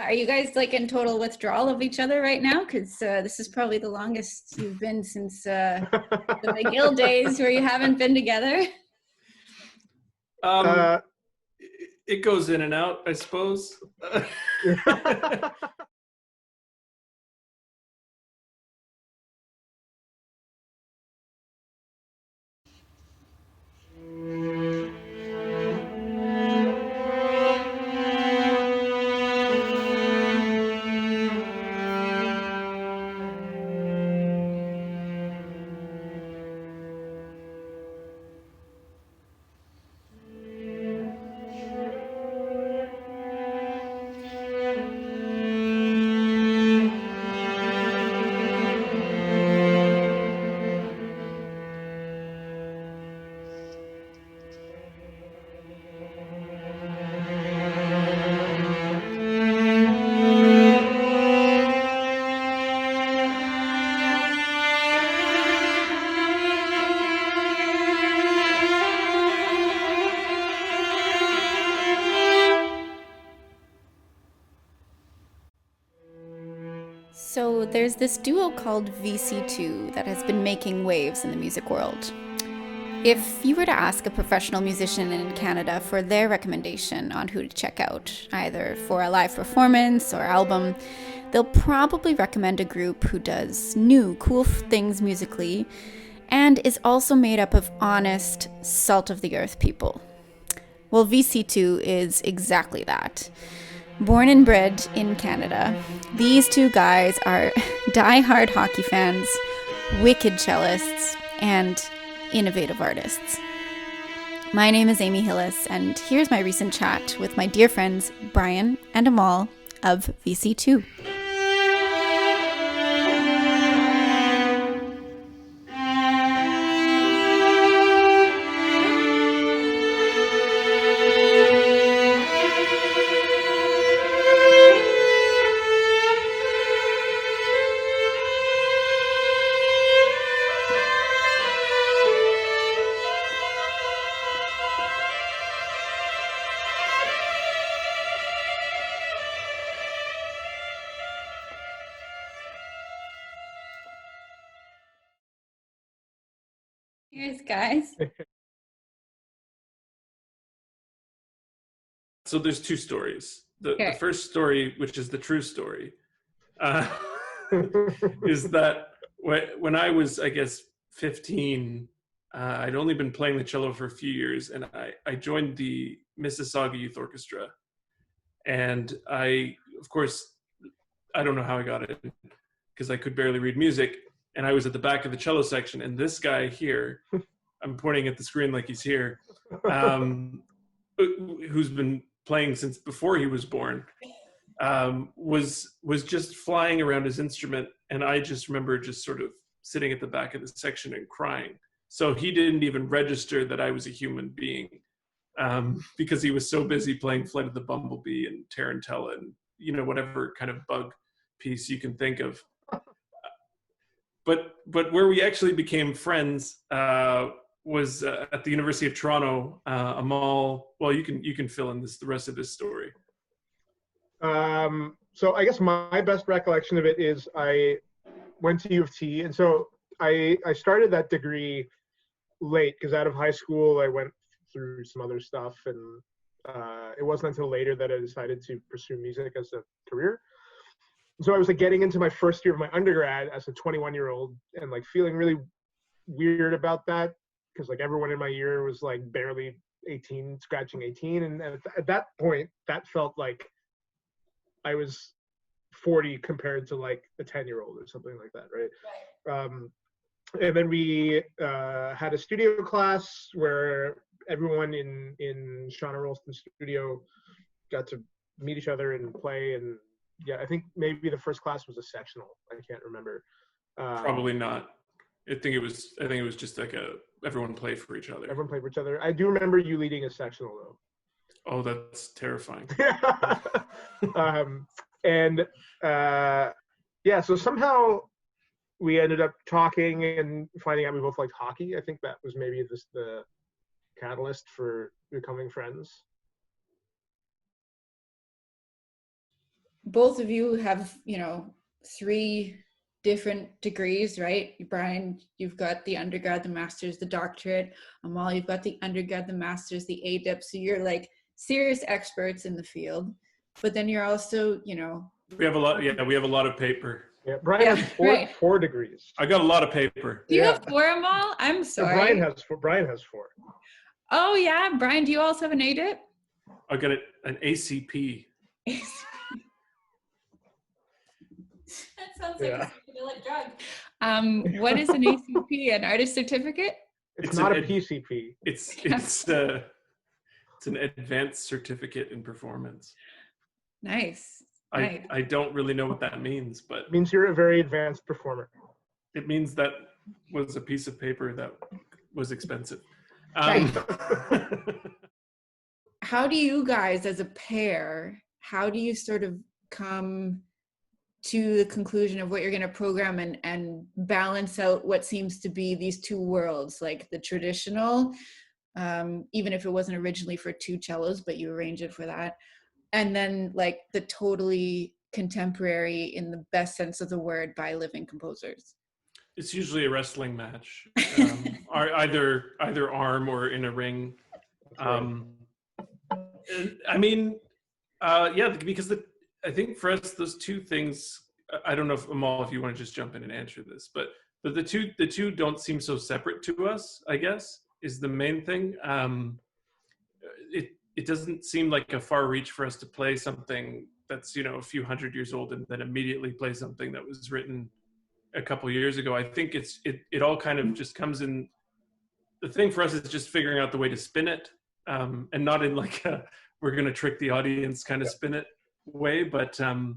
Are you guys like in total withdrawal of each other right now? Because this is probably the longest you've been since the McGill days where you haven't been together. It goes in and out, I suppose. So there's this duo called VC2 that has been making waves in the music world. If you were to ask a professional musician in Canada for their recommendation on who to check out, either for a live performance or album, they'll probably recommend a group who does new, cool things musically and is also made up of honest, salt-of-the-earth people. Well, VC2 is exactly that. Born and bred in Canada, these two guys are die-hard hockey fans, wicked cellists, and innovative artists. My name is Amy Hillis, and here's my recent chat with my dear friends Bryan-Amahl of VC2. Cheers, guys. So there's two stories. The first story, which is the true story, is that when I was, I guess, 15, I'd only been playing the cello for a few years, and I joined the Mississauga Youth Orchestra. And of course, I don't know how I got it, because I could barely read music. And I was at the back of the cello section, and this guy here, I'm pointing at the screen like he's here, who's been playing since before he was born, was just flying around his instrument. And I just remember just sort of sitting at the back of the section and crying. So he didn't even register that I was a human being, because he was so busy playing Flight of the Bumblebee and Tarantella and, whatever kind of bug piece you can think of. But where we actually became friends was at the University of Toronto. Amal, well, you can fill in the rest of this story. So I guess my best recollection of it is I went to U of T, and so I started that degree late because out of high school I went through some other stuff, and it wasn't until later that I decided to pursue music as a career. So I was like getting into my first year of my undergrad as a 21-year-old and like feeling really weird about that because like everyone in my year was like barely 18, scratching 18. And at that point, that felt like I was 40 compared to like a 10-year-old or something like that, right? And then we had a studio class where everyone in Shauna Rolston's studio got to meet each other and play. And yeah, I think maybe the first class was a sectional. I can't remember. Probably not. I think it was just like everyone played for each other. Everyone played for each other. I do remember you leading a sectional though. Oh, that's terrifying. Yeah, so somehow we ended up talking and finding out we both liked hockey. I think that was maybe the catalyst for becoming friends. both of you have, 3 different degrees, right? Brian, you've got the undergrad, the master's, the doctorate. Amahl, you've got the undergrad, the master's, the ADIP. So you're like serious experts in the field. But then you're also, We have a lot. Yeah, we have a lot of paper. Yeah, Brian has four degrees. I got a lot of paper. Do you have 4, Amahl? I'm sorry. Brian has 4. Oh yeah, Brian, do you also have an ADIP? I got an ACP. That sounds like a psychedelic drug. What is an ACP? An artist certificate? It's not a PCP. It's an advanced certificate in performance. Nice. I don't really know what that means, but it means you're a very advanced performer. It means that was a piece of paper that was expensive. How do you guys, as a pair, how do you sort of come to the conclusion of what you're going to program and balance out what seems to be these 2 worlds, like the traditional, even if it wasn't originally for 2 cellos, but you arrange it for that, and then like the totally contemporary, in the best sense of the word, by living composers? It's usually a wrestling match, either arm or in a ring. I mean, because I think for us, those 2 things, I don't know if Amahl, if you want to just jump in and answer this, but the two don't seem so separate to us, I guess, is the main thing. It doesn't seem like a far reach for us to play something that's, a few hundred years old and then immediately play something that was written a couple years ago. I think it all kind of just comes in. The thing for us is just figuring out the way to spin it, and not in like a, we're going to trick the audience kind of spin it way, but to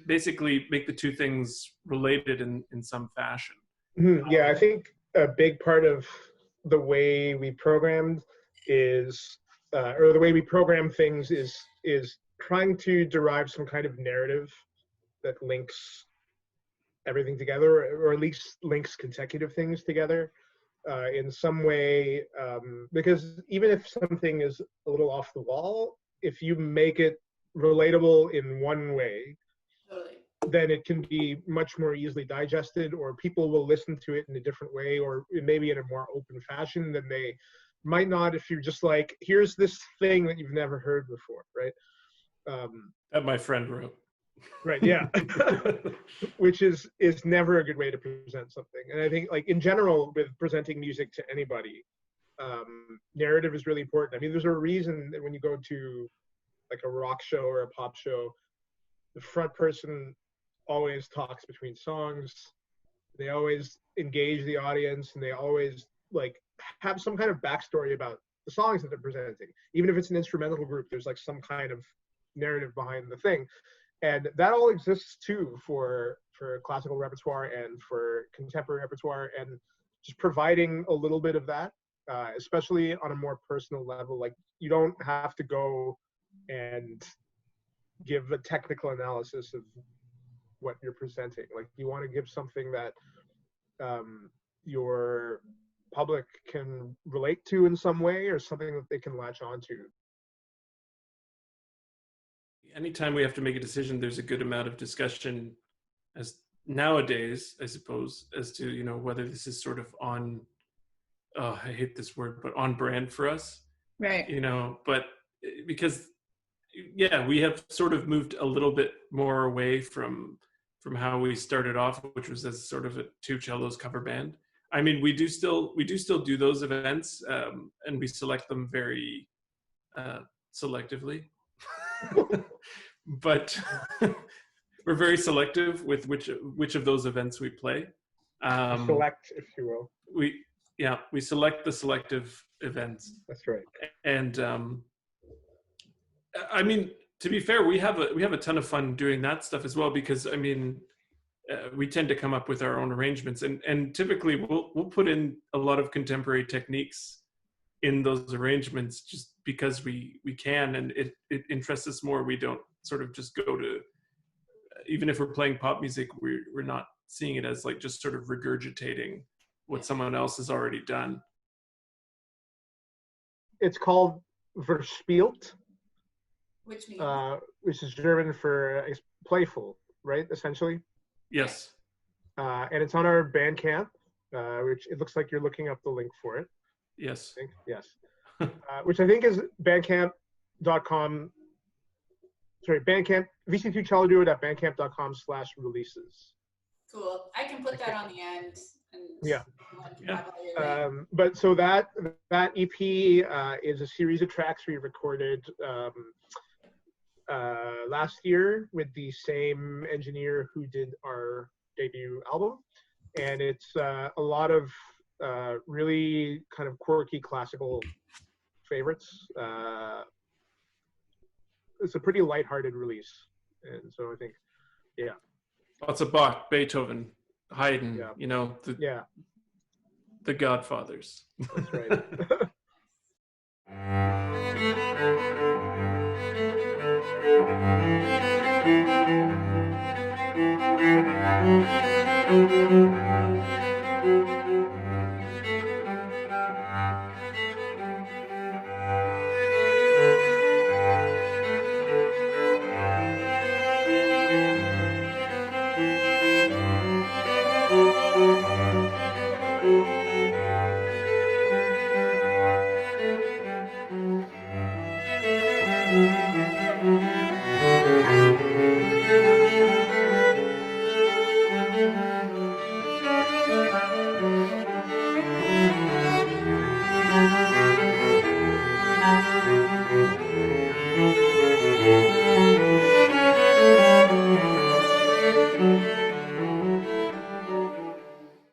basically make the 2 things related in some fashion. Mm-hmm. Yeah, I think a big part of the way we programmed is, or the way we program things is trying to derive some kind of narrative that links everything together, or at least links consecutive things together in some way, because even if something is a little off the wall, if you make it relatable in one way, then it can be much more easily digested, or people will listen to it in a different way, or maybe in a more open fashion than they might not if you're just like, here's this thing that you've never heard before, right? That my friend wrote. Right, yeah. Which is never a good way to present something. And I think, like, in general, with presenting music to anybody, narrative is really important. I mean, there's a reason that when you go to like a rock show or a pop show, the front person always talks between songs. They always engage the audience, and they always like have some kind of backstory about the songs that they're presenting. Even if it's an instrumental group, there's like some kind of narrative behind the thing. And that all exists too for classical repertoire and for contemporary repertoire, and just providing a little bit of that, especially on a more personal level. Like, you don't have to go and give a technical analysis of what you're presenting. Like, you want to give something that your public can relate to in some way, or something that they can latch onto. Anytime we have to make a decision, there's a good amount of discussion, as nowadays, I suppose, as to, whether this is sort of on, I hate this word, but on brand for us. Right. But because, we have sort of moved a little bit more away from how we started off, which was as sort of a 2 cellos cover band. I mean, we do still do those events, and we select them very selectively. But we're very selective with which of those events we play. Select, if you will. We select the selective events. That's right. And I mean, to be fair, we have a ton of fun doing that stuff as well, because I mean, we tend to come up with our own arrangements, and typically we'll put in a lot of contemporary techniques in those arrangements just because we can, and it interests us more. We don't sort of just go to, even if we're playing pop music, we're not seeing it as like just sort of regurgitating what someone else has already done. It's called verspielt, Which means? Which is German for playful, right? Essentially. Yes. And it's on our Bandcamp, which it looks like you're looking up the link for it. Yes. I think. Yes. Which I think is bandcamp.com. Sorry, Bandcamp, VC2celloduo.bandcamp.com/releases. Cool. I can put that on the end. And Yeah. Yeah. But so that EP is a series of tracks we recorded last year with the same engineer who did our debut album, and it's a lot of really kind of quirky classical favorites. It's a pretty lighthearted release, and so I think, yeah. Lots of Bach, Beethoven, Haydn, Yeah. you know, Yeah, the Godfathers. that's right.